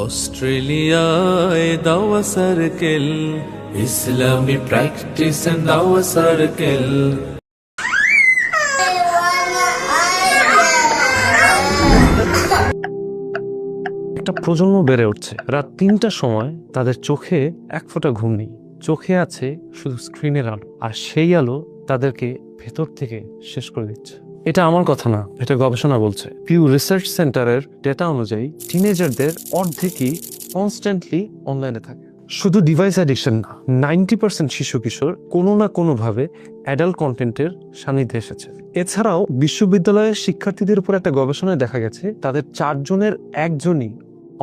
অস্ট্রেলিয়ায় দাওয়া circle, Islami practice and দাওয়া সার্কেল। একটা প্রজন্ম বেড়ে উঠছে, রাত ৩টার সময় তাদের চোখে এক ফোঁটা ঘুম নেই। চোখে আছে শুধু স্ক্রিনের আলো, আর সেই আলো তাদেরকে ভেতর থেকে শেষ করে দিচ্ছে। এটা আমার কথা না, এটা গবেষণা বলছে। পিউ রিসার্চ সেন্টারের ডেটা অনুযায়ী টিনেজারদের অর্ধেকই কনস্ট্যান্টলি অনলাইনে থাকে। শুধু ডিভাইস অ্যাডিকশন না, 90% শিশু কিশোর কোনো না কোনোভাবে অ্যাডাল্ট কন্টেন্টের সান্নিধ্যে এসেছে। এছাড়াও বিশ্ববিদ্যালয়ের শিক্ষার্থীদের উপর একটা গবেষণায় দেখা গেছে তাদের 4 জনের 1 জনই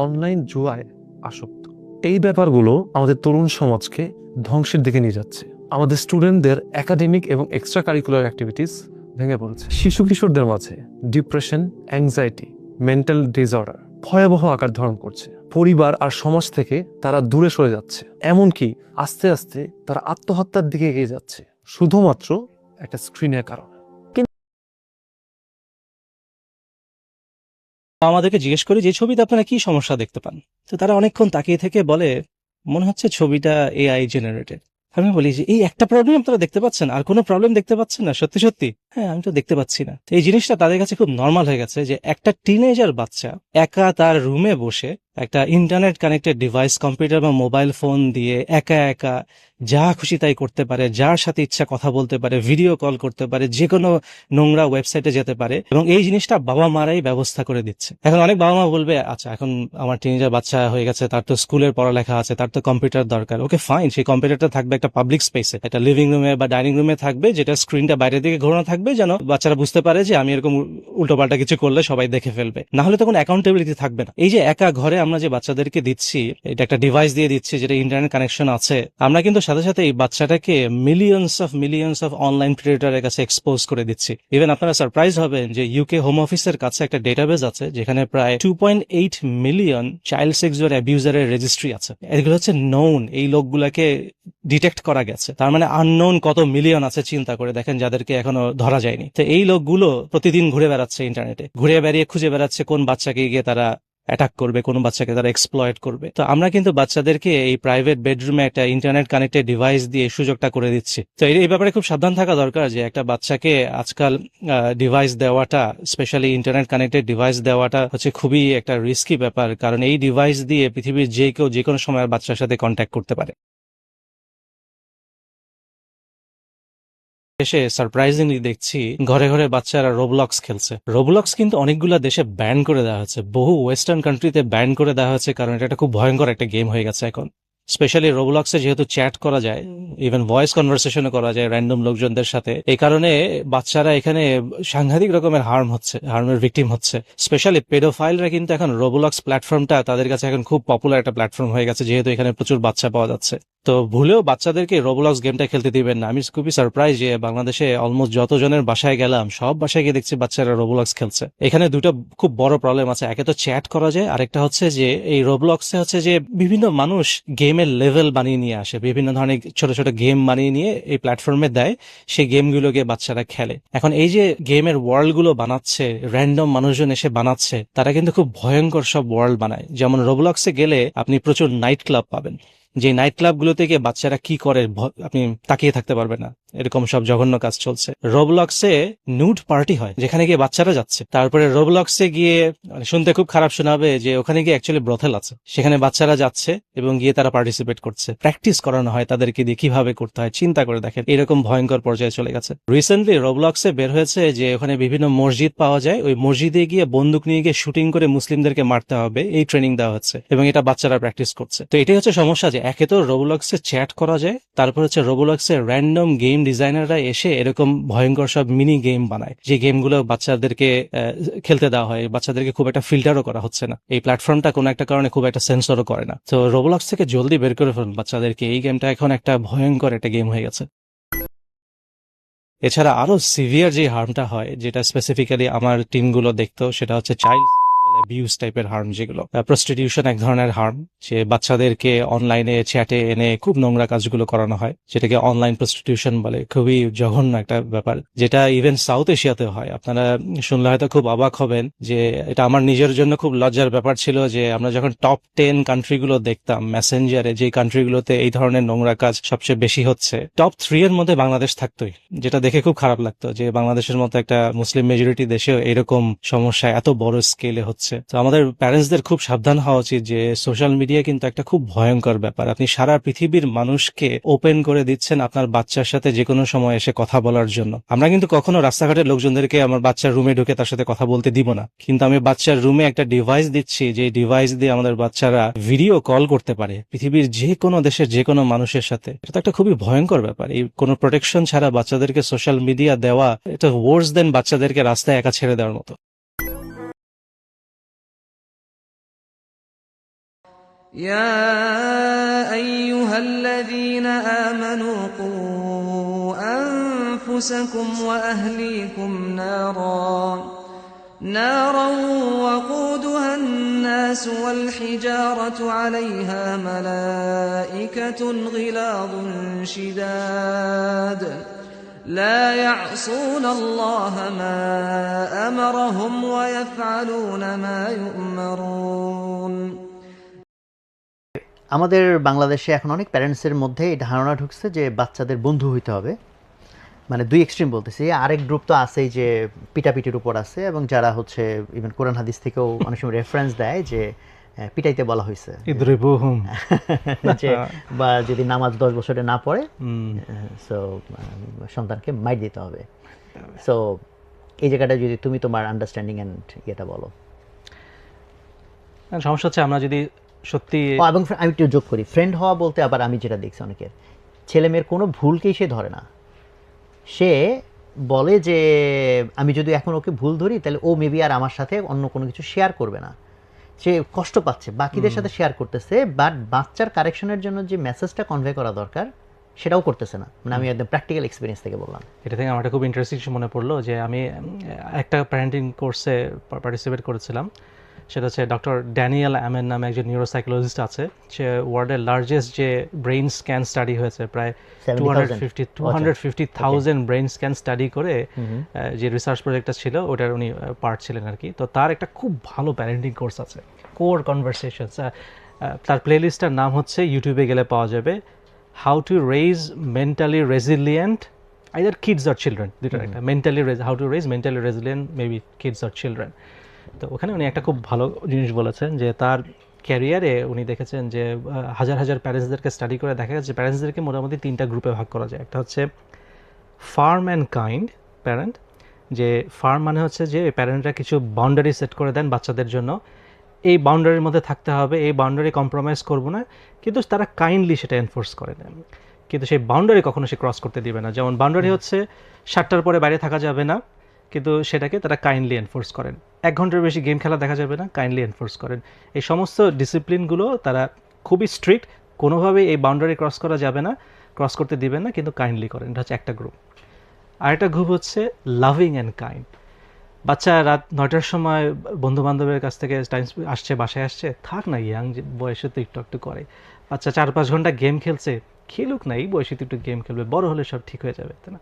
অনলাইন জুয়ায় আসক্ত। এই ব্যাপারগুলো আমাদের তরুণ সমাজকে ধ্বংসের দিকে নিয়ে যাচ্ছে। আমাদের স্টুডেন্টদের একাডেমিক এবং এক্সট্রা কারিকুলার অ্যাক্টিভিটিস ভেঙে পড়েছে। শিশু কিশোরদের মাঝে ডিপ্রেশন, অ্যাংজাইটি, মেন্টাল ডিসঅর্ডার ভয়াবহ আকার ধারণ করছে। পরিবার আর সমাজ থেকে তারা দূরে সরে যাচ্ছে, এমনকি আস্তে আস্তে তারা আত্মহত্যার দিকে এগিয়ে যাচ্ছে, শুধুমাত্র একটা স্ক্রিনের কারণে। আমাদেরকে জিজ্ঞেস করি যে ছবিতে আপনারা কি সমস্যা দেখতে পান, তো তারা অনেকক্ষণ তাকিয়ে থেকে বলে মনে হচ্ছে ছবিটা এআই জেনারেটেড। আমি বলি যে এই একটা প্রবলেম আপনারা দেখতে পাচ্ছেন, আর কোনো প্রবলেম দেখতে পাচ্ছেন না? সত্যি সত্যি হ্যাঁ, আমি তো দেখতে পাচ্ছি না। তো এই জিনিসটা তাদের কাছে খুব নর্মাল হয়ে গেছে যে একটা টিনেজার বাচ্চা একা তার রুমে বসে একটা ইন্টারনেট কানেক্টেড ডিভাইস, কম্পিউটার বা মোবাইল ফোন দিয়ে একা একা যা খুশি তাই করতে পারে, যার সাথে ইচ্ছা কথা বলতে পারে, ভিডিও কল করতে পারে, যে কোনো নোংরা ওয়েবসাইটে যেতে পারে, এবং এই জিনিসটা বাবা মারাই ব্যবস্থা করে দিচ্ছে। এখন অনেক বাবা মা বলবে আচ্ছা, এখন আমার টিনেজার বাচ্চা হয়ে গেছে, তার তো স্কুলের পড়ালেখা আছে, তার তো কম্পিউটার দরকার। ওকে ফাইন, সেই কম্পিউটারটা থাকবে একটা পাবলিক স্পেসে, একটা লিভিং রুমে বা ডাইনিং রুমে থাকবে, যেটা স্ক্রিনটা বাইরের দিকে ঘোরানো থাকবে, যেন বাচ্চারা বুঝতে পারে যে আমি এরকম উল্টোপাল্টা কিছু করলে সবাই দেখে ফেলবে। না হলে তো কোনো অ্যাকাউন্টেবিলিটি থাকবে না। এই যে একা ঘরে আমরা যে বাচ্চাদেরকে দিচ্ছি, এটা একটা ডিভাইস দিয়ে দিচ্ছি যেটা ইন্টারনেট কানেকশন আছে, আমরা কিন্তু সাথে সাথে এই বাচ্চাটাকে মিলিয়ন্স অফ অনলাইন প্রেডেটরের কাছে এক্সপোজ করে দিচ্ছি। ইভেন আপনারা সারপ্রাইজ হবেন যে ইউকে হোম অফিসের কাছে একটা ডেটাবেস আছে যেখানে প্রায় 2.8 মিলিয়ন চাইল্ড সেক্সুয়াল অ্যাবিউজারের রেজিস্ট্রি আছে। এগুলো হচ্ছে নোন, এই লোকগুলাকে ডিটেক্ট করা গেছে। তার মানে আননোন কত মিলিয়ন আছে চিন্তা করে দেখেন, যাদেরকে এখনো ধরা যায়নি। তো এই লোকগুলো প্রতিদিন ঘুরে বেড়াচ্ছে ইন্টারনেটে, ঘুরে বেরিয়ে খুঁজে বেড়াচ্ছে কোন বাচ্চাকে গিয়ে তারা অ্যাটাক করবে, কোন বাচ্চাকে তারা এক্সপ্লয়েট করবে। তো আমরা কিন্তু বাচ্চাদেরকে এই প্রাইভেট বেডরুমে একটা ইন্টারনেট কানেক্টেড ডিভাইস দিয়ে সুযোগটা করে দিচ্ছি। তো এই ব্যাপারে খুব সাবধান থাকা দরকার যে একটা বাচ্চাকে আজকাল ডিভাইস দেওয়াটা, স্পেশালি ইন্টারনেট কানেক্টেড ডিভাইস দেওয়াটা হচ্ছে খুবই একটা রিস্কি ব্যাপার, কারণ এই ডিভাইস দিয়ে পৃথিবীর যে কেউ যে কোনো সময় বাচ্চার সাথে কন্ট্যাক্ট করতে পারে। দেশে সারপ্রাইজিংলি দেখছি ঘরে ঘরে বাচ্চারা রোবলক্স খেলছে। রোবলক্স কিন্তু অনেকগুলো দেশে ব্যান করে দেওয়া হয়েছে, বহু ওয়েস্টার্ন কান্ট্রিতে ব্যান করে দেওয়া হয়েছে, কারণ এটা একটা খুব ভয়ঙ্কর একটা গেম হয়ে গেছে এখন। স্পেশালি রোবলক্সে যেহেতু চ্যাট করা যায়, ইভেন ভয়েস কনভারসেশনও করা যায় র্যান্ডম লোকজনদের সাথে, এই কারণে বাচ্চারা এখানে সাংঘাতিক রকমের হার্মের ভিকটিম হচ্ছে। স্পেশালি পেডোফাইলরা কিন্তু এখন রোবলক্স প্ল্যাটফর্মটা তাদের কাছে এখন খুব পপুলার একটা প্ল্যাটফর্ম হয়ে গেছে, যেহেতু এখানে প্রচুর বাচ্চা পাওয়া যাচ্ছে। তো ভুলেও বাচ্চাদেরকে রোবলক্স গেমটা খেলতে দিবেন না। আমি খুবই সারপ্রাইজ যে বাংলাদেশে অলমোস্ট যতজনের বাসায় গেলাম সব বাসায় গিয়ে দেখছি বাচ্চারা রোবলক্স খেলছে। এখানে দুটো খুব বড় প্রবলেম আছে, একে তো চ্যাট করা যায়, আরেকটা হচ্ছে যে এই রোবলক্সে হচ্ছে যে বিভিন্ন মানুষ গেমের লেভেল বানিয়ে নিয়ে আসে, বিভিন্ন ধরনের ছোট ছোট গেম বানিয়ে নিয়ে এই প্ল্যাটফর্মে দেয়, সেই গেমগুলোকে বাচ্চারা খেলে। এখন এই যে গেমের ওয়ার্ল্ড গুলো বানাচ্ছে, র্যান্ডম মানুষজন এসে বানাচ্ছে, তারা কিন্তু খুব ভয়ঙ্কর সব ওয়ার্ল্ড বানায়। যেমন রোবলক্সে গেলে আপনি প্রচুর নাইট ক্লাব পাবেন, যে নাইট ক্লাবগুলো থেকে বাচ্চারা কি করে আপনি তাকিয়ে থাকতে পারবেন না, এরকম সব জঘন্য কাজ চলছে। রোবলক্সে নুড পার্টি হয়, যেখানে গিয়ে বাচ্চারা যাচ্ছে। তারপরে রোবলক্সে গিয়ে, শুনতে খুব খারাপ শোনাবে, যে ওখানে গিয়ে অ্যাকচুয়ালি ব্রথেল আছে, সেখানে বাচ্চারা যাচ্ছে এবং গিয়ে তারা পার্টিসিপেট করছে, প্র্যাকটিস করানো হয় তাদেরকে দিয়ে কিভাবে করতে হয়। চিন্তা করে দেখেন, এরকম ভয়ঙ্কর পর্যায়ে চলে গেছে। রিসেন্টলি রোবলক্সে বের হয়েছে যে ওখানে বিভিন্ন মসজিদ পাওয়া যায়, ওই মসজিদে গিয়ে বন্দুক নিয়ে গিয়ে শুটিং করে মুসলিমদেরকে মারতে হবে, এই ট্রেনিং দেওয়া হচ্ছে, এবং এটা বাচ্চারা প্র্যাকটিস করছে। তো এটাই হচ্ছে সমস্যা, যে একে তো রোবলক্সে চ্যাট করা যায়, তারপর হচ্ছে রোবলক্সে র্যান্ডম গেম ডিজাইনাররা এসে এরকম ভয়ঙ্কর সব মিনি গেম বানায়, যে গেমগুলো বাচ্চাদেরকে খেলতে দেওয়া হয়। বাচ্চাদেরকে খুব একটা ফিল্টারও করা হচ্ছে না, এই প্ল্যাটফর্মটা কোনো একটা কারণে খুব একটা সেন্সরও করে না। তো রোবলক্স থেকে জলদি বের করে ফেলুন বাচ্চাদেরকে, এই গেমটা এখন একটা ভয়ঙ্কর একটা গেম হয়ে গেছে। এছাড়া আরো সিভিয়ার যে হার্মটা হয়, যেটা স্পেসিফিক্যালি আমার টিমগুলো দেখতো, সেটা হচ্ছে চাইল্ড অ্যাবিউজ টাইপের হার্ম, যেগুলো প্রস্টিটিউশন এক ধরনের হার্ম, যে বাচ্চাদেরকে অনলাইনে চ্যাটে এনে খুব নোংরা কাজগুলো করানো হয়, যেটাকে অনলাইন প্রস্টিটিউশন বলে। খুবই জঘন্য একটা ব্যাপার, যেটা ইভেন সাউথ এশিয়াতে হয়। আপনারা শুনলে হয়তো খুব অবাক হবেন যে এটা আমার নিজের জন্য খুব লজ্জার ব্যাপার ছিল, যে আমরা যখন টপ 10 কান্ট্রিগুলো দেখতাম মেসেঞ্জারে, যে কান্ট্রিগুলোতে এই ধরনের নোংরা কাজ সবচেয়ে বেশি হচ্ছে, টপ 3 এর মধ্যে বাংলাদেশ থাকতোই, যেটা দেখে খুব খারাপ লাগতো যে বাংলাদেশের মতো একটা মুসলিম মেজরিটি দেশেও এরকম সমস্যা এত বড় স্কেলে হচ্ছে। তো আমাদের প্যারেন্টসদের খুব সাবধান হওয়া উচিত যে সোশ্যাল মিডিয়া কিন্তু একটা খুব ভয়ঙ্কর ব্যাপার। আপনি সারা পৃথিবীর মানুষকে ওপেন করে দিচ্ছেন আপনার বাচ্চার সাথে যে কোনো সময় এসে কথা বলার জন্য। আমরা কিন্তু কখনো রাস্তাঘাটের লোকজনদেরকে আমার বাচ্চার রুমে ঢুকে তার সাথে কথা বলতে দিব না, কিন্তু আমি বাচ্চার রুমে একটা ডিভাইস দিচ্ছি, যে ডিভাইস দিয়ে আমাদের বাচ্চারা ভিডিও কল করতে পারে পৃথিবীর যে কোনো দেশের যে কোনো মানুষের সাথে। এটা তো একটা খুবই ভয়ঙ্কর ব্যাপার। এই কোনো প্রোটেকশন ছাড়া বাচ্চাদেরকে সোশ্যাল মিডিয়া দেওয়া, এটা ওয়ার্স দেন বাচ্চাদেরকে রাস্তায় একা ছেড়ে দেওয়ার মতো। يا أيها الذين آمنوا قوا أنفسكم وأهليكم نارا وقودها الناس والحجارة عليها ملائكة غلاظ شداد لا يعصون الله ما أمرهم ويفعلون ما يؤمرون। আমাদের বাংলাদেশে এখন অনেক প্যারেন্টসের মধ্যে এই ধারণা ঢুকছে যে বাচ্চাদের বন্ধু হইতে হবে। মানে দুই এক্সট্রিম বলতেছি, আরেক গ্রুপ তো আছেই যে পিটাপিটির উপর আছে, এবং যারা হচ্ছে ইভেন কোরআন হাদিস থেকেও অনেক সময় রেফারেন্স দেয় যে পিটাইতে বলা হয়েছে, যে বা যদি নামাজ 10 বছরে না পড়ে সো সন্তানকে মাইর দিতে হবে। সো এই জায়গাটা যদি তুমি তোমার আন্ডারস্ট্যান্ডিং অ্যান্ড ইয়েটা বলো। সমস্যা হচ্ছে আমরা যদি সত্যি, এবং আমি একটু যোগ করি, ফ্রেন্ড হওয়া বলতে আবার আমি যেটা দেখছি অনেকের ছেলে মেয়ের কোনো ভুলকেই সে ধরে না। সে বলে যে আমি যদি এখন ওকে ভুল ধরি তাহলে ও মেবি আর আমার সাথে অন্য কোনো কিছু শেয়ার করবে না। সে কষ্ট পাচ্ছে, বাকিদের সাথে শেয়ার করতেছে, বাট বাচ্চার কারেকশনের জন্য যে মেসেজটা কনভে করা দরকার সেটাও করতেছে না। মানে আমি একদম প্র্যাকটিক্যাল এক্সপিরিয়েন্স থেকে বললাম। এটা থেকে আমার খুব ইন্টারেস্টিং মনে পড়লো যে আমি একটা প্যারেন্টিং কোর্সে পার্টিসিপেট করেছিলাম। সেটা হচ্ছে ডক্টর ড্যানিয়েল অ্যামেন নামে একজন নিউরোসাইকোলজিস্ট আছে। সে ওয়ার্ল্ডের লার্জেস্ট যে ব্রেইন স্ক্যান স্টাডি হয়েছে, প্রায় 250,000 ব্রেইন স্ক্যান স্টাডি করে যে রিসার্চ প্রজেক্টটা ছিল ওটার উনি পার্ট ছিলেন আর কি। তো তার একটা খুব ভালো প্যারেন্টিং কোর্স আছে, কোর কনভারসেশনস। তার প্লেলিস্টটার নাম হচ্ছে, ইউটিউবে গেলে পাওয়া যাবে, how to raise mentally resilient either kids or children, দুইটার একটা, how to raise mentally resilient maybe kids or children. তো ওখানে উনি একটা খুব ভালো জিনিস বলেছেন যে তার ক্যারিয়ারে উনি দেখেছেন যে হাজার হাজার প্যারেন্টসদেরকে স্টাডি করে দেখা যাচ্ছে প্যারেন্টসদেরকে মোটামুটি 3টা গ্রুপে ভাগ করা যায়। একটা হচ্ছে ফার্ম অ্যান্ড কাইন্ড প্যারেন্ট, যে ফার্ম মানে হচ্ছে যে প্যারেন্টরা কিছু বাউন্ডারি সেট করে দেন বাচ্চাদের জন্য, এই বাউন্ডারির মধ্যে থাকতে হবে, এই বাউন্ডারি কম্প্রোমাইজ করবো না, কিন্তু তারা কাইন্ডলি সেটা এনফোর্স করে দেন, কিন্তু সেই বাউন্ডারি কখনো সে ক্রস করতে দিবে না। যেমন বাউন্ডারি হচ্ছে 7টার পরে বাইরে থাকা যাবে না, কিন্তু সেটাকে তারা কাইন্ডলি এনফোর্স করেন। 1 ঘন্টার বেশি গেম খেলা দেখা যাবে না, কাইন্ডলি এনফোর্স করেন। এই সমস্ত ডিসিপ্লিনগুলো তারা খুবই স্ট্রিক্ট, কোনোভাবেই এই বাউন্ডারি ক্রস করা যাবে না, ক্রস করতে দিবেন না, কিন্তু কাইন্ডলি করেন। এটা হচ্ছে একটা গ্রুপ। আরেকটা গ্রুপ হচ্ছে লাভিং অ্যান্ড কাইন্ড। বাচ্চা রাত 9টার সময় বন্ধু বান্ধবের কাছ থেকে টাইম আসছে, বাসায় আসছে, থাক না, ইয়াং বয়সে তো একটু একটু করে। বাচ্চা 4-5 ঘন্টা গেম খেলছে, খেলুক না, এই বয়সে তো একটু গেম খেলবে, বড় হলে সব ঠিক হয়ে যাবে, তাই না?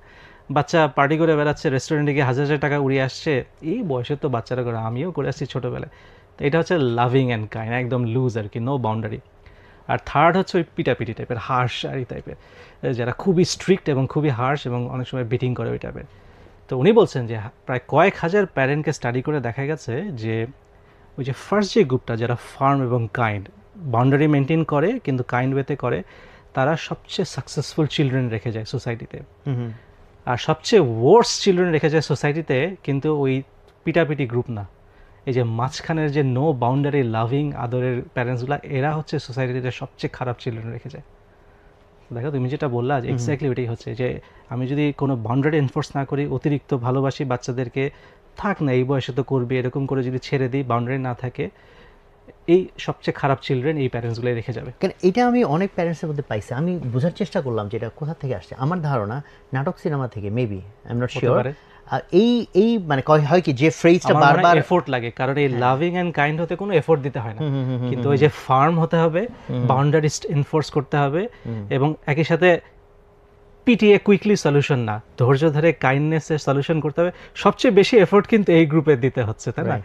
বাচ্চা পার্টি করে বেড়াচ্ছে, রেস্টুরেন্টে গিয়ে 1000 টাকা উড়িয়ে আসছে, এই বয়সে তো বাচ্চারা করে, আমিও করে আসছি ছোটোবেলায়। তো এটা হচ্ছে লাভিং অ্যান্ড কাইন্ড, একদম লুজ আর কি, নো বাউন্ডারি। আর থার্ড হচ্ছে ওই পিটাপিটি টাইপের, হার্শ আর এই টাইপের, যারা খুবই স্ট্রিক্ট এবং খুবই হার্শ এবং অনেক সময় বিটিং করে ওই টাইপের। তো উনি বলছেন যে প্রায় কয়েক হাজার প্যারেন্টকে স্টাডি করে দেখা গেছে যে ওই যে ফার্স্ট যে গ্রুপটা, যারা ফার্ম এবং কাইন্ড, বাউন্ডারি মেনটেন করে কিন্তু কাইন্ড ওয়েতে করে, তারা সবচেয়ে সাকসেসফুল চিলড্রেন রেখে যায় সোসাইটিতে। আর সবচেয়ে ওয়ার্স চিলড্রেন রেখে যায় সোসাইটিতে কিন্তু ওই পিটাপিটি গ্রুপ না, এই যে মাঝখানের যে নো বাউন্ডারি লাভিং আদরের প্যারেন্টসগুলো, এরা হচ্ছে সোসাইটিতে সবচেয়ে খারাপ চিলড্রেন রেখে যায়। দেখো তুমি যেটা বললা এক্স্যাক্টলি ওইটাই হচ্ছে, যে আমি যদি কোনো বাউন্ডারি এনফোর্স না করি, অতিরিক্ত ভালোবাসি বাচ্চাদেরকে, থাক না এই বয়সে তো করবি, এরকম করে যদি ছেড়ে দিই, বাউন্ডারি না থাকে, এই সবচেয়ে খারাপ চিলড্রেন এই প্যারেন্টসগুলোই রেখে যাবে। কেন এটা আমি অনেক প্যারেন্টসের মধ্যে পাইছি, আমি বোঝার চেষ্টা করলাম যে এটা কোথা থেকে আসছে। আমার ধারণা নাটক সিনেমা থেকে, maybe I am not sure. পারে। আর এই মানে হয় কি যে ফ্রেজটা আমার মনে হয় বারবার এফোর্ট লাগে, কারণ এই লাভিং এন্ড কাইন্ড হতে কোনো এফোর্ট দিতে হয় না, কিন্তু ওই যে ফার্ম হতে হবে, বাউন্ডারি এনফোর্স করতে হবে, এবং একই সাথে পিটিএ কুইকলি সলিউশন না, ধৈর্য ধরে কাইন্ডনেসের সলিউশন করতে হবে। সবচেয়ে বেশি এফোর্ট কিন্তু এই গ্রুপে দিতে হচ্ছে, তাই না?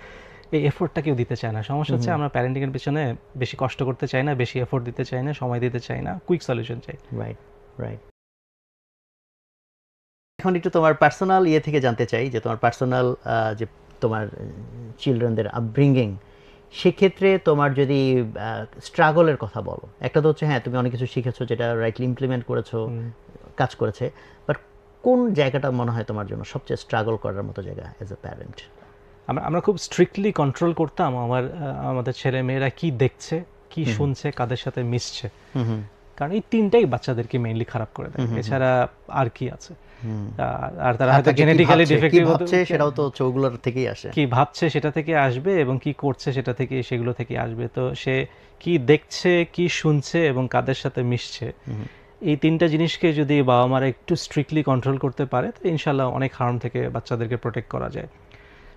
এই এফোর্টটা কেউ দিতে চায় না। সমস্যা হচ্ছে আমরা প্যারেন্টিং এর পিছনে বেশি কষ্ট করতে চাই না, বেশি এফোর্ট দিতে চাই না, সময় দিতে চাই না, কুইক সলিউশন চাই। রাইট। এখন একটু তোমার পার্সোনাল ইয়ে থেকে জানতে চাই যে তোমার পার্সোনাল যে তোমার চিলড্রেনদের আপব্রিঙ্গিং, সেক্ষেত্রে তোমার যদি স্ট্রাগলের কথা বলো, একটা তো হচ্ছে হ্যাঁ তুমি অনেক কিছু শিখেছো যেটা রাইটলি ইমপ্লিমেন্ট করেছো, কাজ করেছে, বাট কোন জায়গাটা মনে হয় তোমার জন্য সবচেয়ে স্ট্রাগল করার মতো জায়গা অ্যাজ এ প্যারেন্ট? আমরা খুব স্ট্রিক্টলি কন্ট্রোল করতাম আমাদের ছেলে মেয়েরা কি দেখছে, কি শুনছে, কাদের সাথে মিশছে, কারণ এই তিনটাই বাচ্চাদেরকে মেইনলি খারাপ করে দেয়, এছাড়া আর কি আছে। আর তারা হয়তো জেনেটিক্যালি ডিফেক্টিভ হচ্ছে, সেটাও তো চোখগুলোর থেকেই আসে, কি ভাবছে সেটা থেকে আসবে, এবং কি করছে সেটা থেকে, সেগুলো থেকে আসবে। তো সে কি দেখছে, কি শুনছে, এবং কাদের সাথে মিশছে, এই তিনটা জিনিসকে যদি বাবা মারা একটু স্ট্রিক্টলি কন্ট্রোল করতে পারে, তো ইনশাল্লাহ অনেক হার্ম থেকে বাচ্চাদেরকে প্রোটেক্ট করা যায়।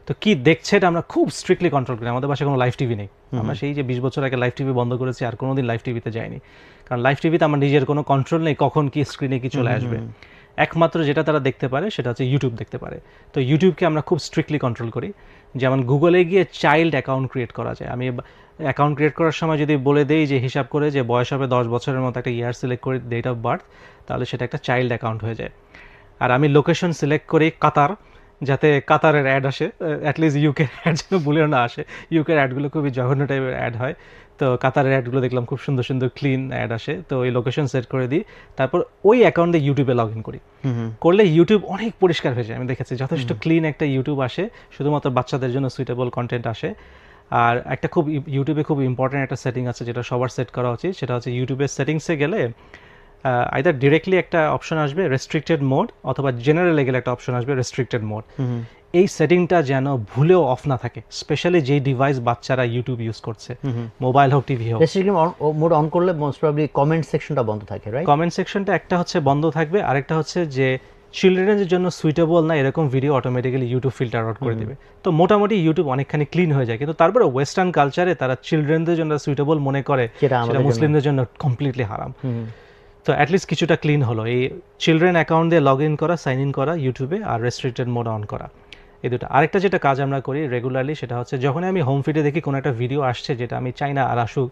তো কি দেখছে এটা আমরা খুব স্ট্রিক্টলি কন্ট্রোল করি। আমাদের বাসায় কোনো লাইভ টিভি নেই, আমরা সেই যে 20 বছর আগে লাইভ টিভি বন্ধ করেছি, আর কোনোদিন লাইভ টিভিতে যাইনি, কারণ লাইভ টিভিতে আমার নিজের কোনো কন্ট্রোল নেই কখন কি স্ক্রিনে কি চলে আসবে। একমাত্র যেটা তারা দেখতে পারে সেটা হচ্ছে ইউটিউব দেখতে পারে। তো ইউটিউবকে আমরা খুব স্ট্রিক্টলি কন্ট্রোল করি। যেমন গুগলে গিয়ে চাইল্ড অ্যাকাউন্ট ক্রিয়েট করা যায়, আমি অ্যাকাউন্ট ক্রিয়েট করার সময় যদি বলে দেই যে হিসাব করে যে বয়স হবে 10 বছরের মতো, একটা ইয়ার সিলেক্ট করে ডেট অফ বার্থ, তাহলে সেটা একটা চাইল্ড অ্যাকাউন্ট হয়ে যায়। আর আমি লোকেশন সিলেক্ট করি কাতার, যাতে কাতারের অ্যাড আসে, অ্যাটলিস্ট ইউকের অ্যাড যেন ভুলেও না আসে। ইউকের অ্যাডগুলো খুবই জঘন্য টাইপের অ্যাড হয়, তো কাতারের অ্যাডগুলো দেখলাম খুব সুন্দর সুন্দর ক্লিন অ্যাড আসে। তো ওই লোকেশন সেট করে দিই, তারপর ওই অ্যাকাউন্টে ইউটিউবে লগ ইন করি, করলে ইউটিউব অনেক পরিষ্কার হয়ে যায়। আমি দেখেছি যথেষ্ট ক্লিন একটা ইউটিউব আসে, শুধুমাত্র বাচ্চাদের জন্য সুইটেবল কন্টেন্ট আসে। আর একটা খুব ইউটিউবে খুব ইম্পর্টেন্ট একটা সেটিং আছে যেটা সবার সেট করা উচিত, সেটা হচ্ছে ইউটিউবের সেটিংসে গেলে আইদার ডিরেক্টলি একটা অপশন আসবে রেস্ট্রিক্টেড মোড, অথবা জেনারেলে গেলে একটা অপশন আসবে রেস্ট্রিক্টেড মোড। এই সেটিংটা যেন ভুলেও অফ না থাকে, স্পেশালি যেই ডিভাইস বাচ্চারা ইউটিউব ইউজ করছে, মোবাইল হোক টিভি হোক। রেস্ট্রিক্টেড মোড অন করলে মোস্ট প্রবাবলি কমেন্ট সেকশনটা বন্ধ থাকে, রাইট? কমেন্ট সেকশনটা একটা হচ্ছে বন্ধ থাকবে, আরেকটা হচ্ছে যে চিলড্রেনের জন্য সুইটেবল না এরকম video automatically YouTube filter out করে দেবে। তো মোটামুটি ইউটিউব অনেকখানি ক্লিন হয়ে যায়, কিন্তু তারপরে ওয়েস্টার্ন কালচারে তারা চিলড্রেনদের জন্য সুইটেবল মনে করে, সেটা মুসলিমদের জন্য কমপ্লিটলি হারাম। তো অ্যাটলিস্ট কিছুটা ক্লিন হলো, এই চিলড্রেন অ্যাকাউন্ট দিয়ে লগ ইন করা, সাইন ইন করা ইউটিউবে, আর রেস্ট্রিক্টেড মোড অন করা, এই দুটো। আরেকটা যেটা কাজ আমরা করি রেগুলারলি, সেটা হচ্ছে যখন আমি হোম ফিডে দেখি কোনো একটা ভিডিও আসছে যেটা আমি চাই না আর আসুক,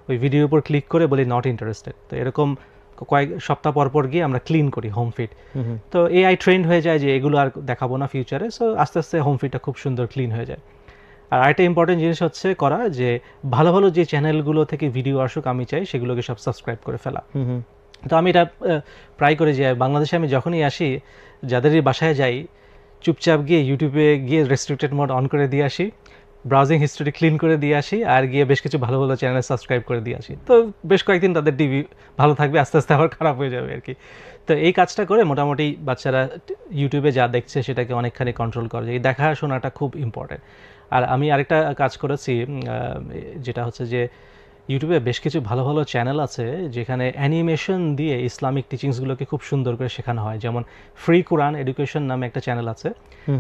ওই ভিডিওর উপর ক্লিক করে বলি নট ইন্টারেস্টেড। তো এরকম কয়েক সপ্তাহ পর গিয়ে আমরা ক্লিন করি হোম ফিড। তো এআই ট্রেন্ড হয়ে যায় যে এগুলো আর দেখাবো না ফিউচারে, সো আস্তে আস্তে হোম ফিডটা খুব সুন্দর ক্লিন হয়ে যায়। আর আরেকটা ইম্পর্টেন্ট জিনিস হচ্ছে করা, যে ভালো ভালো যে চ্যানেলগুলো থেকে ভিডিও আসুক আমি চাই সেগুলোকে সব সাবস্ক্রাইব করে ফেলা। তো আমি এটা প্রায় করি যে বাংলাদেশে আমি যখনই আসি, যাদেরই বাসায় যাই, চুপচাপ গিয়ে ইউটিউবে গিয়ে রেস্ট্রিক্টেড মোড অন করে দিয়ে আসি, ব্রাউজিং হিস্ট্রি ক্লিন করে দিয়ে আসি, আর গিয়ে বেশ কিছু ভালো ভালো চ্যানেল সাবস্ক্রাইব করে দিয়ে আসি। তো বেশ কয়েকদিন তাদের টিভি ভালো থাকবে, আস্তে আস্তে আবার খারাপ হয়ে যাবে আর কি। তো এই কাজটা করে মোটামুটি বাচ্চারা ইউটিউবে যা দেখছে সেটাকে অনেকখানি কন্ট্রোল করে, এই দেখাশোনাটা খুব ইম্পর্টেন্ট। আর আমি আরেকটা কাজ করেছি, যেটা হচ্ছে যে ইউটিউবে বেশ কিছু ভালো ভালো চ্যানেল আছে যেখানে অ্যানিমেশন দিয়ে ইসলামিক টিচিংসগুলোকে খুব সুন্দর করে শেখানো হয়। যেমন ফ্রি কোরআন এডুকেশন নামে একটা চ্যানেল আছে,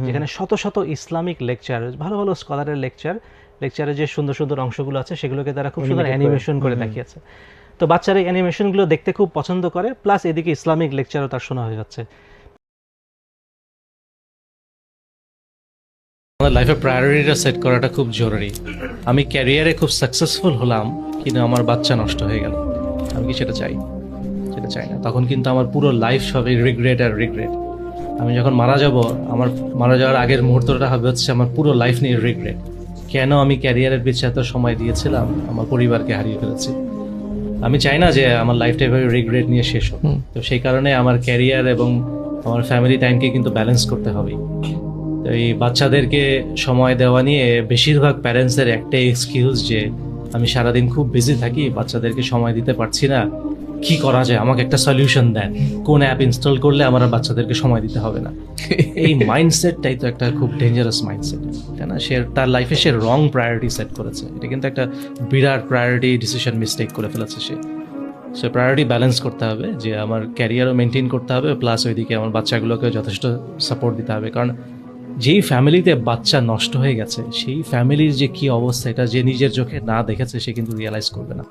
যেখানে শত শত ইসলামিক লেকচার, ভালো ভালো স্কলারের লেকচারে যে সুন্দর সুন্দর অংশগুলো আছে সেগুলোকে তারা খুব সুন্দর অ্যানিমেশন করে দেখিয়েছে। তো বাচ্চারা এই অ্যানিমেশনগুলো দেখতে খুব পছন্দ করে, প্লাস এদিকে ইসলামিক লেকচারও তার শোনা হয়ে যাচ্ছে। আমার লাইফে প্রায়োরিটিটা সেট করাটা খুব জরুরি। আমি ক্যারিয়ারে খুব সাকসেসফুল হলাম, কিন্তু আমার বাচ্চা নষ্ট হয়ে গেল, আমি কি সেটা চাই? সেটা চাই না। তখন কিন্তু আমার পুরো লাইফ হবে রিগ্রেট আর রিগ্রেট। আমি যখন মারা যাব, আমার মারা যাওয়ার আগের মুহূর্তটা হবে হচ্ছে আমার পুরো লাইফ নিয়ে রিগ্রেট। কেন আমি ক্যারিয়ারের পিছনে এত সময় দিয়েছিলাম, আমার পরিবারকে হারিয়ে ফেলেছি। আমি চাই না যে আমার লাইফটা এভাবে রিগ্রেট নিয়ে শেষ হোক। তো সেই কারণে আমার ক্যারিয়ার এবং আমার ফ্যামিলি টাইমকে কিন্তু ব্যালেন্স করতে হবে। তো এই বাচ্চাদেরকে সময় দেওয়া নিয়ে বেশিরভাগ প্যারেন্টসের একটাই এক্সকিউজ যে আমি সারাদিন খুব বিজি থাকি, বাচ্চাদেরকে সময় দিতে পারছি না, কি করা যায়, আমাকে একটা সলিউশন দেন, কোন অ্যাপ ইনস্টল করলে আমার আর বাচ্চাদেরকে সময় দিতে হবে না। এই মাইন্ডসেটটাই তো একটা খুব ডেঞ্জারাস মাইন্ডসেট, তাই না? সে তার লাইফে সে রং প্রায়োরিটি সেট করেছে, এটা কিন্তু একটা বিরাট প্রায়োরিটি ডিসিশন মিস্টেক করে ফেলেছে সে প্রায়োরিটি ব্যালেন্স করতে হবে, যে আমার ক্যারিয়ারও মেনটেন করতে হবে, প্লাস ওইদিকে আমার বাচ্চাগুলোকে যথেষ্ট সাপোর্ট দিতে হবে। কারণ যেই ফ্যামিলিতে বাচ্চা নষ্ট হয়ে গেছে, সেই ফ্যামিলির যে কি অবস্থা, এটা যে নিজের চোখে না দেখেছে সে কিন্তু রিয়েলাইজ করবে না।